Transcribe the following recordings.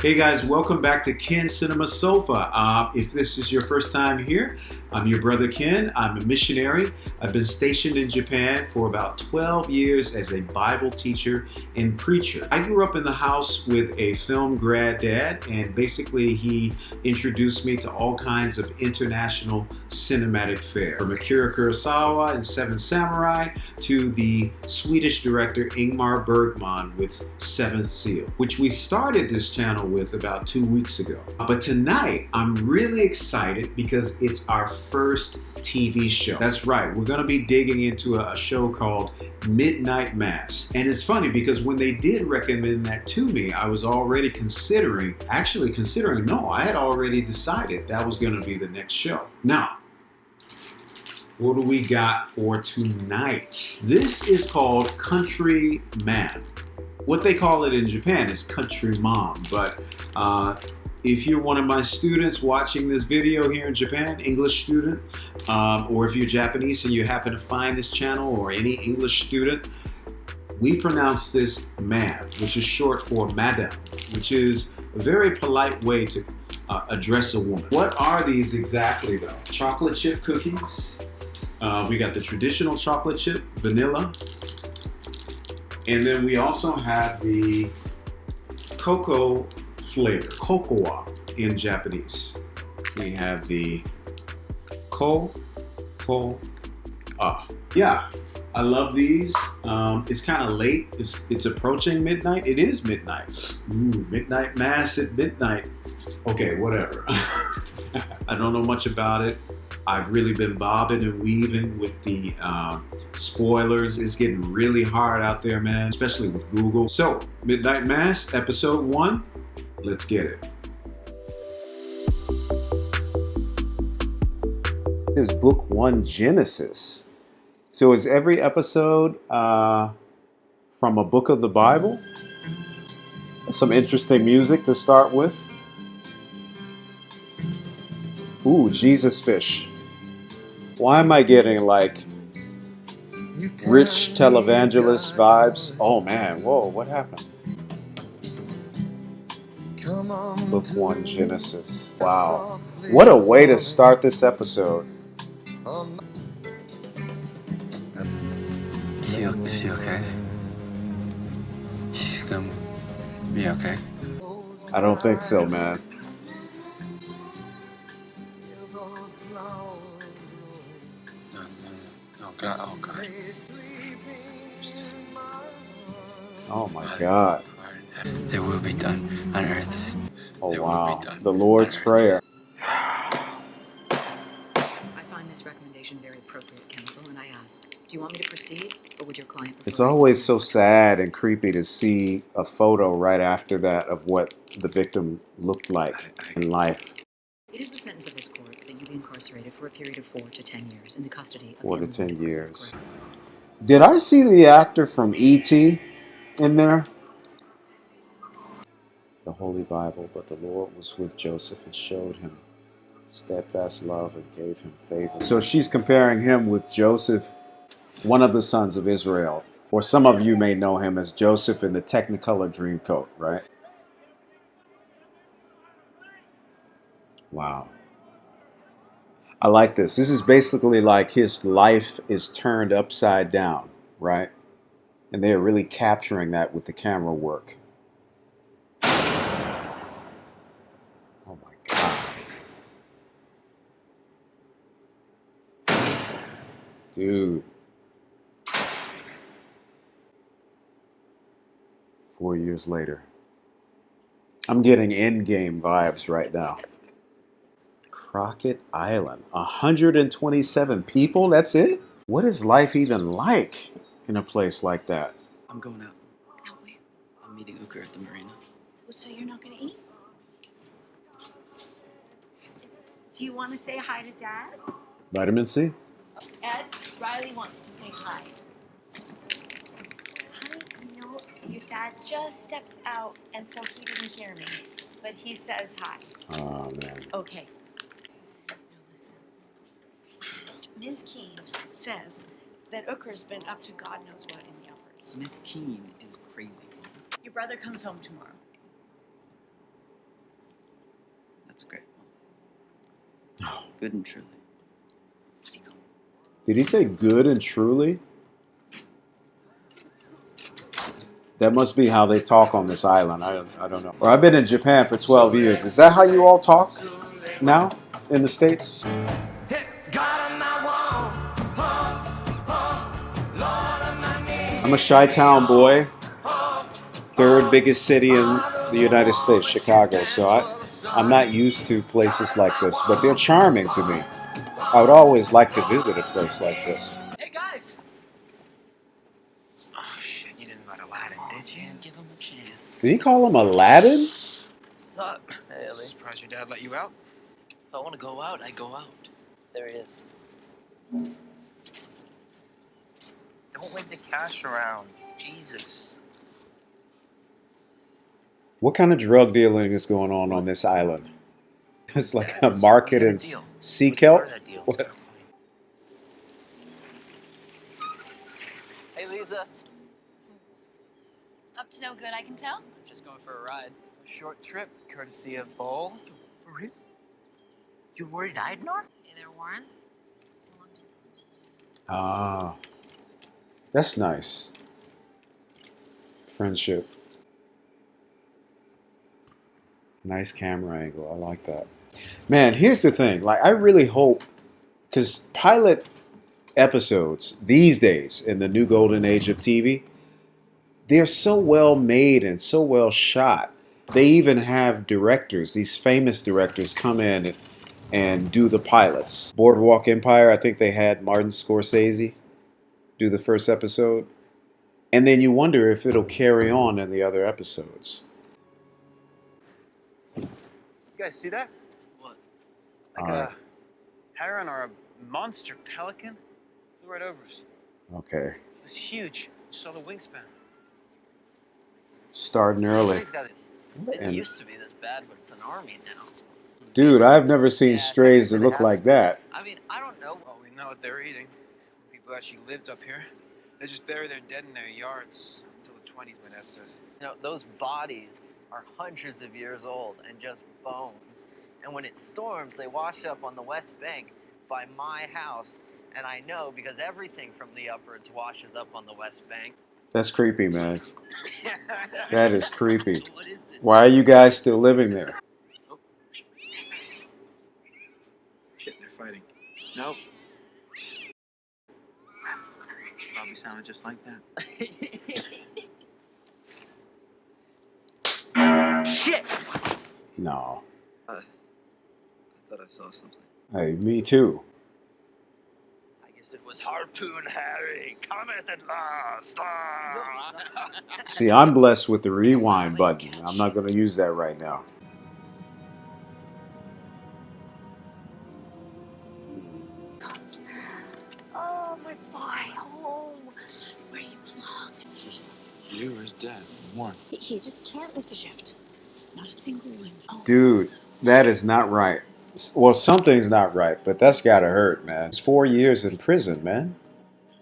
Hey guys, welcome back to Ken's Cinema Sofa. If this is your first time here, I'm your brother Ken. I'm a missionary. I've been stationed in Japan for about 12 years as a Bible teacher and preacher. I grew up in the house with a film grad dad, and basically he introduced me to all kinds of international cinematic fare. From Akira Kurosawa and Seven Samurai to the Swedish director Ingmar Bergman with Seventh Seal, which we started this channel with about 2 weeks ago. But tonight, I'm really excited because it's our first TV show. That's right, we're gonna be digging into a show called Midnight Mass. And it's funny because when they did recommend that to me, I was already I had already decided that was gonna be the next show. Now, what do we got for tonight? This is called Country Man. What they call it in Japan is Country Mom, but if you're one of my students watching this video here in Japan, English student, or if you're Japanese and you happen to find this channel, or any English student, we pronounce this man, which is short for madam, which is a very polite way to address a woman. What are these exactly though? Chocolate chip cookies. We got the traditional chocolate chip, vanilla. And then we also have the cocoa flavor, cocoa in Japanese. We have the cocoa. Yeah, I love these. It's kind of late. It's approaching midnight. It is midnight. Ooh, midnight mass at midnight. Okay, whatever. I don't know much about it. I've really been bobbing and weaving with the spoilers. It's getting really hard out there, man, especially with Google. So, Midnight Mass, episode 1. Let's get it. This is book 1, Genesis. So is every episode from a book of the Bible? Some interesting music to start with. Ooh, Jesus fish. Why am I getting like rich televangelist vibes? Oh man, whoa, what happened? Book 1, Genesis. Wow. What a way to start this episode. She okay? She's gonna be okay? I don't think so, man. No, God, oh God. Oh my God. They will be done on earth. Oh They wow. will be done The Lord's on earth. Prayer. I find this recommendation very appropriate, counsel, and I ask, do you want me to proceed, or would your client prefer? It's always so sad and creepy to see a photo right after that of what the victim looked like in life. It is the sentence of this court that you be incarcerated for a period of 4 to 10 years in the custody of 4 to the 10 Illinois years. Court. Did I see the actor from E.T. in there? The Holy Bible, but the Lord was with Joseph and showed him steadfast love and gave him favor. So she's comparing him with Joseph, one of the sons of Israel. Or some of you may know him as Joseph in the Technicolor Dreamcoat, right? Wow. I like this. This is basically like his life is turned upside down, right? And they're really capturing that with the camera work. Oh my God. Dude. 4 years later. I'm getting Endgame vibes right now. Crockett Island. 127 people? That's it? What is life even like in a place like that? I'm going out. Out where? I'm meeting Uker at the marina. So you're not gonna eat? Do you want to say hi to Dad? Vitamin C? Ed, Riley wants to say hi. Honey, no, your dad just stepped out, and so he didn't hear me. But he says hi. Oh, man. Okay. Now listen. Ms. Keene says that Uker's been up to God knows what in the upwards. Miss Keene is crazy. Your brother comes home tomorrow. That's great. Good and truly. Off you go. Did he say good and truly? That must be how they talk on this island. I don't know. Or I've been in Japan for 12 years. Is that how you all talk now in the States? I'm a Chi-Town boy. Third biggest city in the United States, Chicago. So I'm not used to places like this, but they're charming to me. I would always like to visit a place like this. Hey, guys! Oh, shit, you didn't invite Aladdin, did you? Give him a chance. Did he call him Aladdin? What's up? Hey, Ellie. Surprised your dad let you out? If I want to go out, I go out. There he is. Don't wave the cash around. Jesus. What kind of drug dealing is going on this island? It's like a market in sea kelp? What? Hey, Lisa. Up to no good, I can tell. Just going for a ride. A short trip, courtesy of Bowl. For real? You worried I'd not? Hey there, Warren. Ah, that's nice. Friendship. Nice camera angle. I like that. Man, here's the thing. Like, I really hope, because pilot episodes these days in the new golden age of TV, they're so well made and so well shot. They even have directors, these famous directors, come in and do the pilots. Boardwalk Empire, I think they had Martin Scorsese do the first episode. And then you wonder if it'll carry on in the other episodes. You guys see that? What? Like a heron or a monster pelican? Flew right over us. Okay. It was huge. You saw the wingspan. Starting early. Somebody's got this. It And- used to be this bad, but it's an army now. Dude, I've never seen Yeah, strays that technically they look have like to. that. I mean, I don't know. Well, we know what they're eating. People actually lived up here. They just bury their dead in their yards until the 20s, my dad says. You know, those bodies are hundreds of years old and just bones. And when it storms, they wash up on the West Bank by my house. And I know because everything from the upwards washes up on the West Bank. That's creepy, man. That is creepy. What is this? Why are you guys still living there? Oh. Shit, they're fighting. Nope. Bobby sounded just like that. Shit! No. I thought I saw something. Hey, me too. I guess it was Harpoon Harry. Comet at last. See, I'm blessed with the rewind button. I'm not going to use that right now. Oh, my boy, home. Where do you belong? Just you or his dad. One. He just can't miss a shift. Not a single one. Oh. Dude, that is not right. Well, something's not right, but that's got to hurt, man. It's 4 years in prison, man.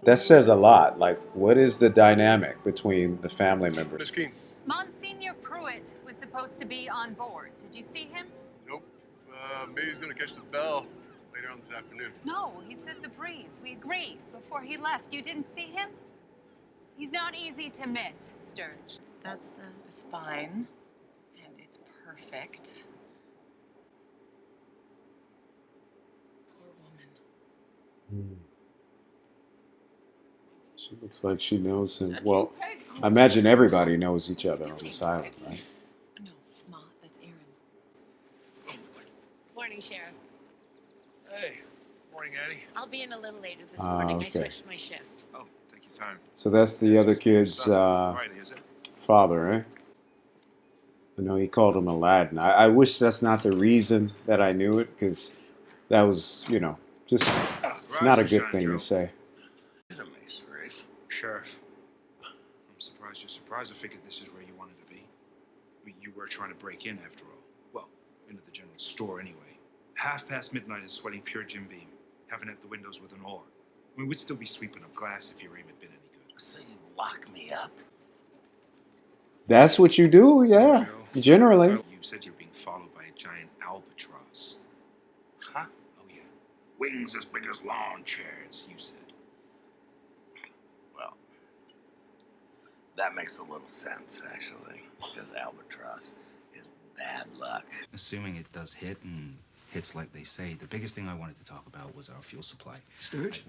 That says a lot. Like, what is the dynamic between the family members? Miss Keene. Monsignor Pruitt was supposed to be on board. Did you see him? Nope. Maybe he's gonna catch the bell later on this afternoon. No, he said the breeze. We agreed before he left. You didn't see him? He's not easy to miss, Sturge. That's the spine, and it's perfect. Poor woman. She looks like she knows him. Well, I imagine everybody knows each other on this island, right? No, Ma, that's Aaron. Morning, Sheriff. Hey. Morning, Addie. I'll be in a little later this morning. I okay. switched my shift. Oh, take your time. So that's the other kid's Friday, is it? father, right? I know he called him Aladdin. I wish that's not the reason that I knew it, because that was, you know, just not a good thing to say. Sheriff, I'm surprised you're surprised. I figured this is where you wanted to be. I mean, you were trying to break in after all. Well, into the general store anyway. midnight and sweating pure Jim Beam. Having at the windows with an oar. I mean, we'd still be sweeping up glass if your aim had been any good. So you lock me up? That's what you do, yeah. Joe, Generally. well, you said you're being followed by a giant albatross. Huh? Oh, yeah. Wings as big as lawn chairs, you said. Well, that makes a little sense, actually, because albatross is bad luck. Assuming it does hit and hits like they say, the biggest thing I wanted to talk about was our fuel supply. Sturge?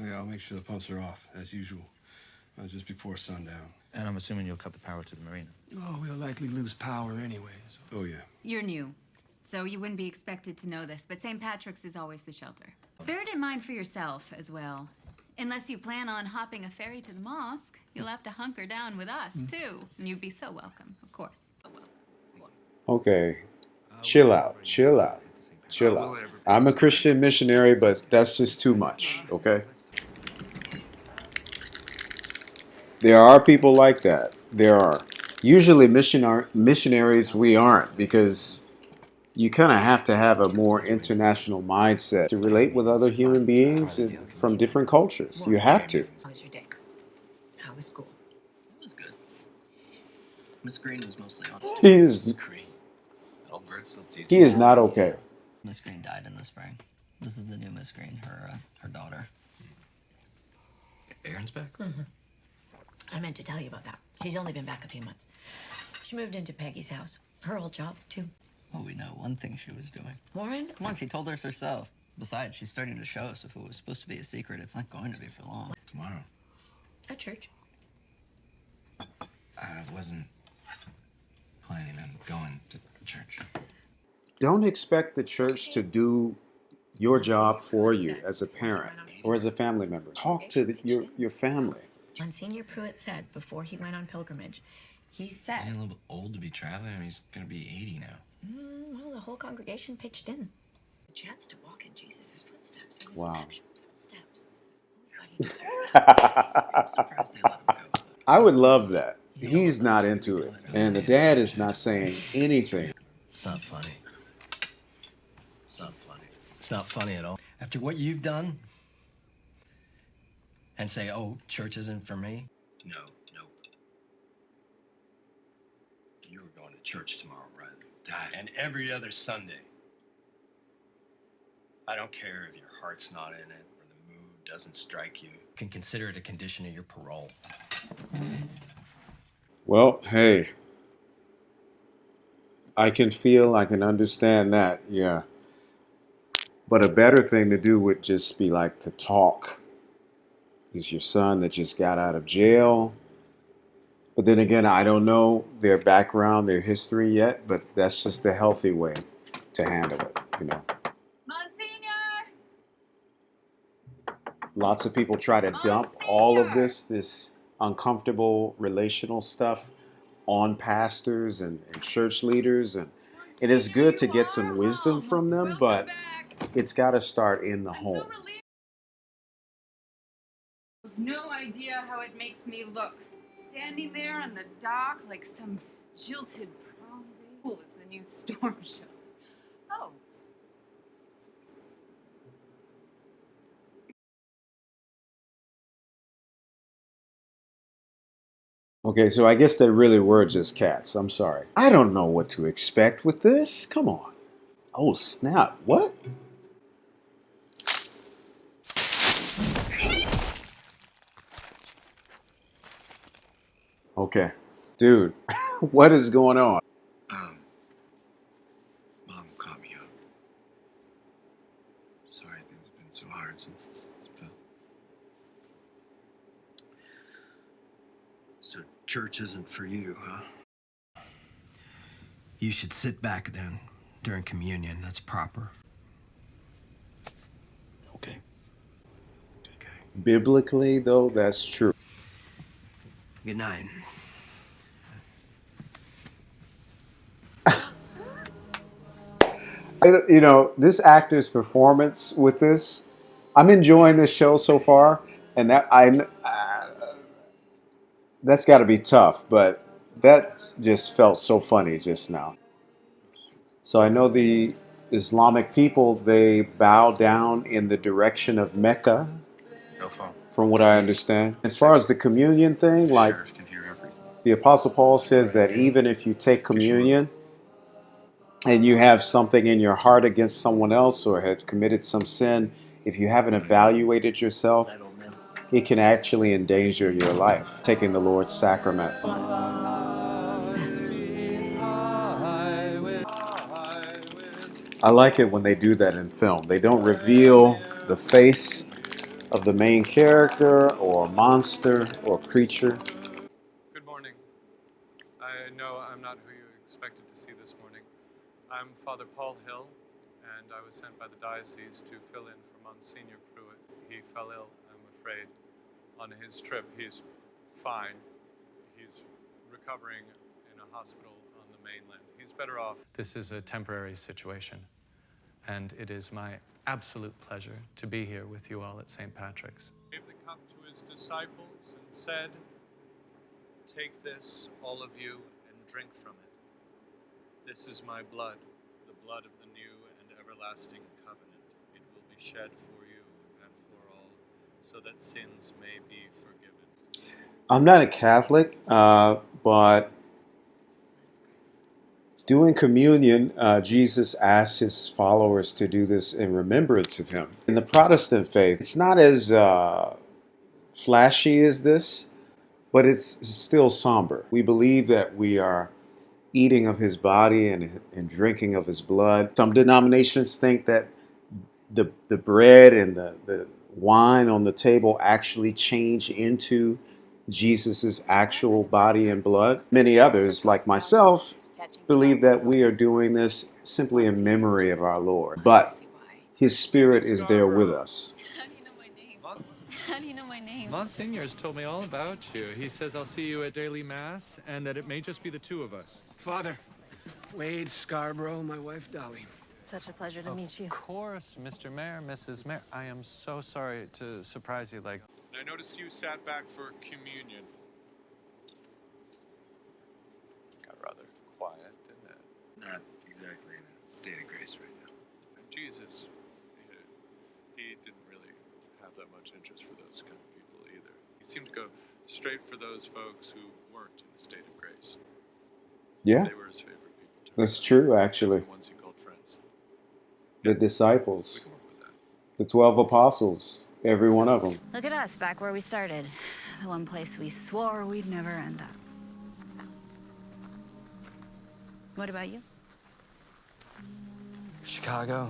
Yeah, I'll make sure the pumps are off, as usual, just before sundown. And I'm assuming you'll cut the power to the marina. Oh, we'll likely lose power anyways. Oh, yeah. You're new, so you wouldn't be expected to know this, but St. Patrick's is always the shelter. Bear it in mind for yourself as well. Unless you plan on hopping a ferry to the mosque, you'll have to hunker down with us, too. And you'd be so welcome, of course. Okay, chill out, chill out, chill out. I'm a Christian missionary, but that's just too much, okay? There are people like that. There are. Usually missionaries we aren't, because you kind of have to have a more international mindset to relate with other human beings from different cultures. You have to. How was your day? How was school? It was good. Miss Green was mostly on He is, he is not okay. Miss Green died in the spring. This is the new Miss Green, her daughter. Aaron's back? Mm-hmm. I meant to tell you about that. She's only been back a few months. She moved into Peggy's house. Her old job, too. Well, we know one thing she was doing. Warren? Come on, she told us herself. Besides, she's starting to show us if it was supposed to be a secret, it's not going to be for long. Tomorrow. At church. I wasn't planning on going to church. Don't expect the church to do your job for you as a parent or as a family member. Talk to your family. Monsignor Pruitt said before he went on pilgrimage, he said... He's a little bit old to be traveling. I mean, he's going to be 80 now. Well, the whole congregation pitched in. The chance to walk in Jesus' footsteps. And his Wow. actual footsteps. Oh, God, he deserved that. I'm surprised they let him go. I would love that. He's not into it. And the dad is not saying anything. It's not funny. It's not funny. It's not funny at all. After what you've done, and say, oh, church isn't for me? No, nope. You were going to church tomorrow rather than that. And every other Sunday. I don't care if your heart's not in it or the mood doesn't strike you. You can consider it a condition of your parole. Well, hey. I can understand that, yeah. But a better thing to do would just be like to talk. He's your son that just got out of jail. But then again, I don't know their background, their history yet, but that's just the healthy way to handle it, you know. Monsignor! Lots of people try to dump all of this uncomfortable relational stuff on pastors and church leaders. And it is good to get some wisdom from them, but it's got to start in the home. No idea how it makes me look. Standing there in the dock like some jilted prom date is the new storm shelter. Oh. Okay, so I guess they really were just cats. I'm sorry. I don't know what to expect with this. Come on. Oh, snap. What? Okay. Dude, what is going on? Mom caught me up. Sorry, things have been so hard since this spell. So church isn't for you, huh? You should sit back then, during communion. That's proper. Okay. Okay. Biblically, though, that's true. Good night. You know, this actor's performance with this, I'm enjoying this show so far, and that's got to be tough, but that just felt so funny just now. So I know the Islamic people, they bow down in the direction of Mecca, No phone. from what I understand. As far as the communion thing, like Sheriff can hear everything. the Apostle Paul says that even if you take communion, and you have something in your heart against someone else or have committed some sin, if you haven't evaluated yourself, it can actually endanger your life, taking the Lord's sacrament. I like it when they do that in film. They don't reveal the face of the main character or monster or creature. Good morning. I know I'm not who you expected to see this morning. I'm Father Paul Hill, and I was sent by the diocese to fill in for Monsignor Pruitt. He fell ill, I'm afraid, on his trip. He's fine. He's recovering in a hospital on the mainland. He's better off. This is a temporary situation, and it is my absolute pleasure to be here with you all at St. Patrick's. He gave the cup to his disciples and said, "Take this, all of you, and drink from it. This is my blood, the blood of the new and everlasting covenant. It will be shed for you and for all, so that sins may be forgiven." I'm not a Catholic, but doing communion, Jesus asked his followers to do this in remembrance of him. In the Protestant faith, it's not as flashy as this, but it's still somber. We believe that we are eating of his body and drinking of his blood. Some denominations think that the bread and the wine on the table actually change into Jesus's actual body and blood. Many others, like myself, believe that we are doing this simply in memory of our Lord. But his spirit is there with us. How do you know my name? How do you know my name? Monsignor's told me all about you. He says I'll see you at daily mass and that it may just be the two of us. Father, Wade Scarborough, my wife Dolly. Such a pleasure to meet you. Of course, Mr. Mayor, Mrs. Mayor. I am so sorry to surprise you like. I noticed you sat back for communion. Got rather quiet, didn't it? Not exactly in a state of grace right now. Jesus, he didn't really have that much interest for those kind of people either. He seemed to go straight for those folks who weren't in a state of grace. Yeah, They were his favorite people. that's true, actually. The ones he called friends. The disciples, the 12 apostles, every one of them. Look at us, back where we started. The one place we swore we'd never end up. What about you? Chicago.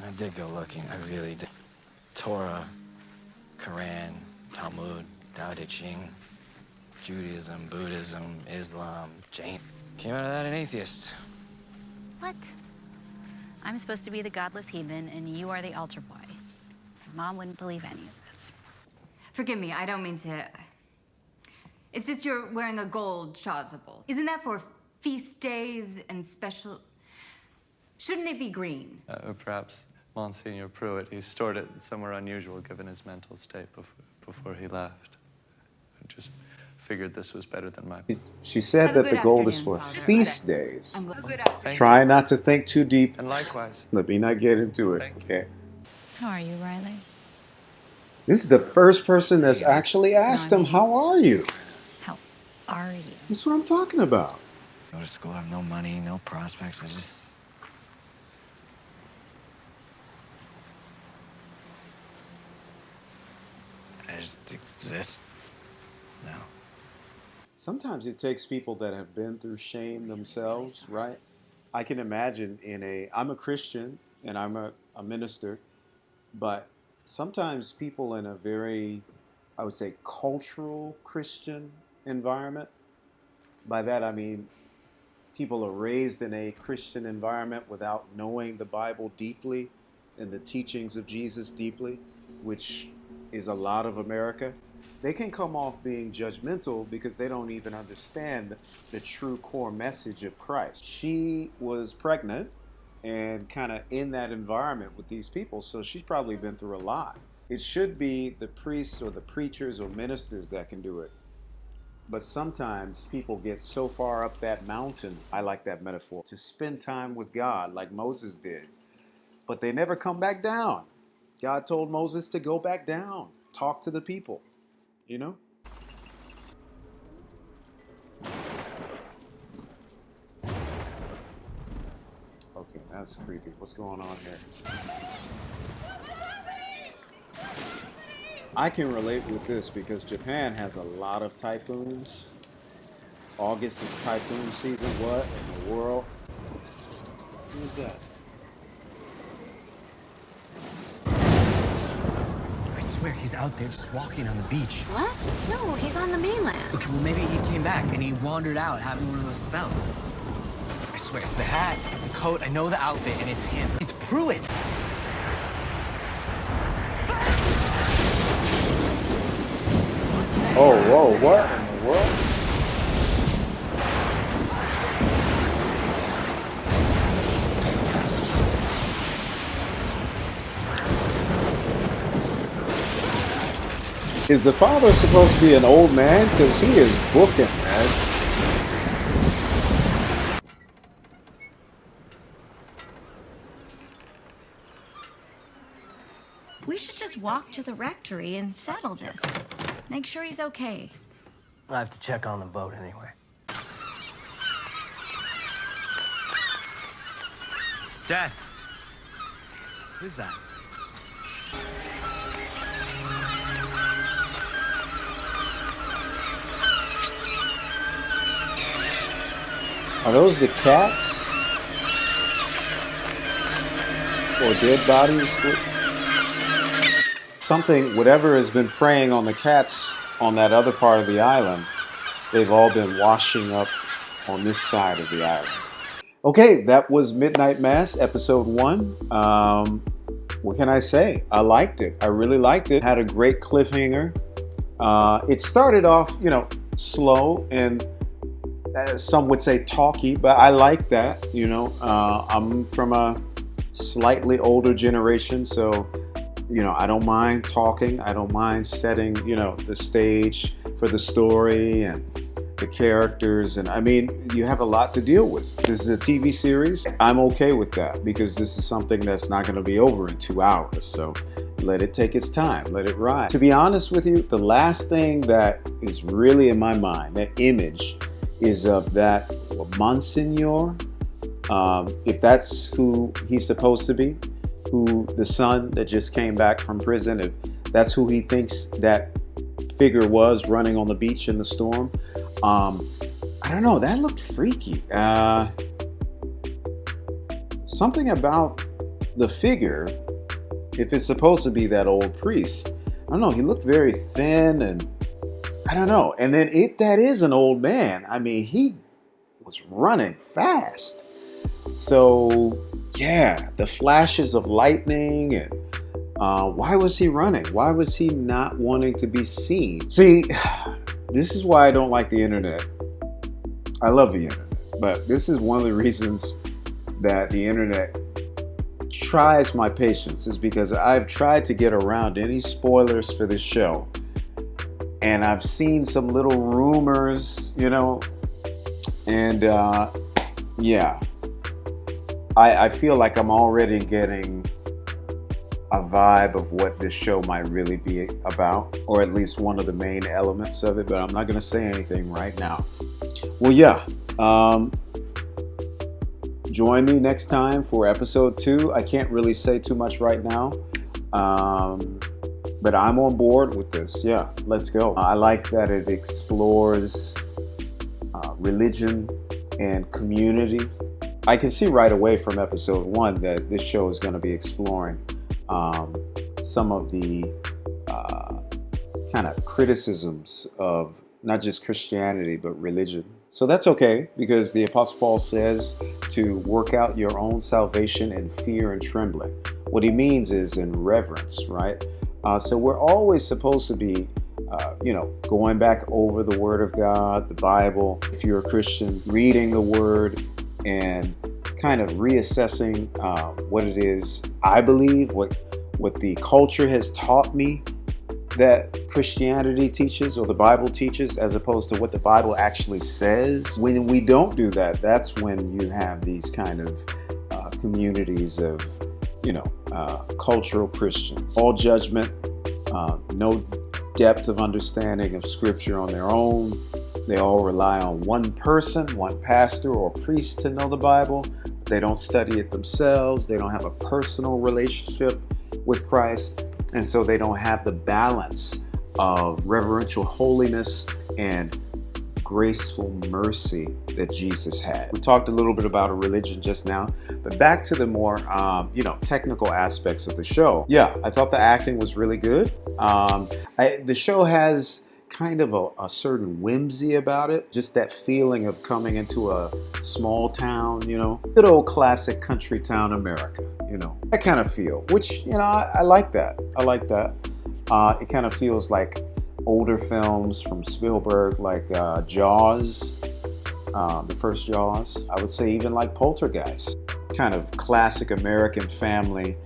I did go looking, I really did. Torah, Quran, Talmud, Tao Te Ching, Judaism, Buddhism, Islam, Jain. Came out of that an atheist. What? I'm supposed to be the godless heathen, and you are the altar boy. Mom wouldn't believe any of this. Forgive me, I don't mean to. It's just you're wearing a gold chasuble. Isn't that for feast days and special? Shouldn't it be green? Perhaps Monsignor Pruitt, he stored it somewhere unusual given his mental state before he left. I just figured this was better than my... She said Have a that the good gold is afternoon, for Father. feast days. I'm glad. Good afternoon. Try not to think too deep. And likewise. Let me not get into it, okay? How are you, Riley? This is the first person that's actually asked him, how are you? How are you? That's what I'm talking about. Go to school, I have no money, no prospects, I just exist now. Sometimes it takes people that have been through shame themselves, right? I can imagine I'm a Christian and I'm a minister, but sometimes people in a very, I would say, cultural Christian environment, by that I mean people are raised in a Christian environment without knowing the Bible deeply and the teachings of Jesus deeply, which is a lot of America. They can come off being judgmental because they don't even understand the true core message of Christ. She was pregnant and kind of in that environment with these people, so she's probably been through a lot. It should be the priests or the preachers or ministers that can do it. But sometimes people get so far up that mountain, I like that metaphor, to spend time with God like Moses did. But they never come back down. God told Moses to go back down, talk to the people, you know? That's creepy. What's going on here? I can relate with this because Japan has a lot of typhoons. August is typhoon season. What in the world? Who is that? I swear he's out there just walking on the beach. What? No, he's on the mainland. Okay, well maybe he came back and he wandered out having one of those spells. I swear it's the hat, the coat, I know the outfit, and it's him. It's Pruitt! Oh, whoa, what in the world? Is the father supposed to be an old man? Because he is booking, man. We should just walk to the rectory and settle this. Make sure he's okay. I have to check on the boat anyway. Dad! Who's that? Are those the cats? Or dead bodies? Something, whatever has been preying on the cats on that other part of the island, they've all been washing up on this side of the island. Okay, that was Midnight Mass, episode 1. What can I say? I liked it. I really liked it. Had a great cliffhanger. It started off, slow and some would say talky, but I like that. I'm from a slightly older generation, so I don't mind talking. I don't mind setting the stage for the story and the characters, and I mean, you have a lot to deal with. This is a TV series. I'm okay with that because this is something that's not going to be over in 2 hours, so let it take its time, let it ride. To be honest with you, the last thing that is really in my mind, that image, is of that Monsignor, if that's who he's supposed to be, who the son that just came back from prison, if that's who he thinks that figure was running on the beach in the storm. I don't know, that looked freaky. Something about the figure, if it's supposed to be that old priest, I don't know, he looked very thin and I don't know. And then if that is an old man, I mean, he was running fast. So yeah, the flashes of lightning and why was he running? Why was he not wanting to be seen? See, this is why I don't like the internet. I love the internet, but this is one of the reasons that the internet tries my patience, is because I've tried to get around any spoilers for this show. And I've seen some little rumors, and yeah, I feel like I'm already getting a vibe of what this show might really be about, or at least one of the main elements of it, but I'm not going to say anything right now. Well, yeah, join me next time for episode 2. I can't really say too much right now. But I'm on board with this. Yeah, let's go. I like that it explores religion and community. I can see right away from episode 1 that this show is going to be exploring some of the kind of criticisms of not just Christianity, but religion. So that's okay, because the Apostle Paul says to work out your own salvation in fear and trembling. What he means is in reverence, right? So we're always supposed to be, going back over the Word of God, the Bible, if you're a Christian, reading the Word and kind of reassessing what it is I believe, what the culture has taught me that Christianity teaches or the Bible teaches, as opposed to what the Bible actually says. When we don't do that, that's when you have these kind of communities of cultural Christians. All judgment, no depth of understanding of Scripture on their own. They all rely on one person, one pastor or priest to know the Bible. They don't study it themselves. They don't have a personal relationship with Christ. And so they don't have the balance of reverential holiness and graceful mercy that Jesus had. We talked a little bit about a religion just now, but back to the more, technical aspects of the show. Yeah, I thought the acting was really good. The show has kind of a certain whimsy about it, just that feeling of coming into a small town, good old classic country town America, that kind of feel, which, I like that. I like that. It kind of feels like older films from Spielberg, like Jaws, the first Jaws. I would say even like Poltergeist. Kind of classic American family,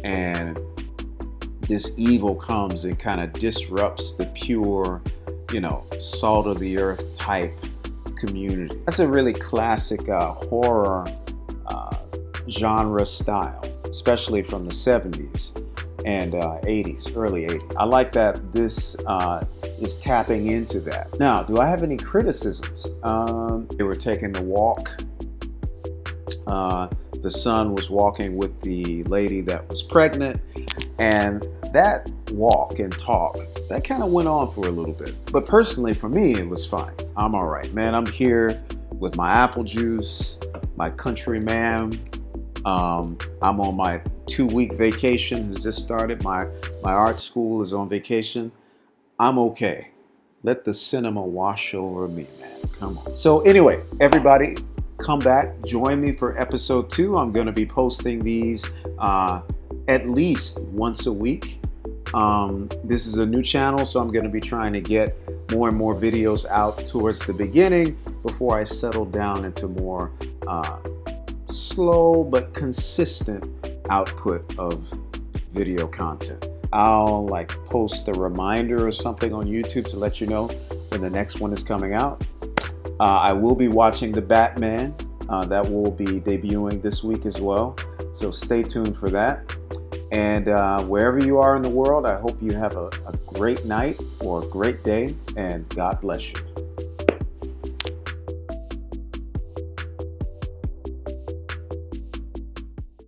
and this evil comes and kind of disrupts the pure, salt of the earth type community. That's a really classic horror genre style, especially from the 70s. And 80s, early 80s. I like that this is tapping into that. Now, do I have any criticisms? They were taking the walk. The son was walking with the lady that was pregnant, and that walk and talk, that kind of went on for a little bit. But personally, for me, it was fine. I'm all right, man. I'm here with my apple juice, my country man. I'm on my 2-week vacation, has just started. My art school is on vacation. I'm okay. Let the cinema wash over me, man. Come on. So anyway, everybody, come back. Join me for episode 2. I'm going to be posting these at least once a week. This is a new channel, so I'm going to be trying to get more and more videos out towards the beginning before I settle down into more slow but consistent output of video content. I'll post a reminder or something on YouTube to let you know when the next one is coming out. I will be watching The Batman. That will be debuting this week as well. So stay tuned for that. And wherever you are in the world, I hope you have a great night or a great day, and God bless you.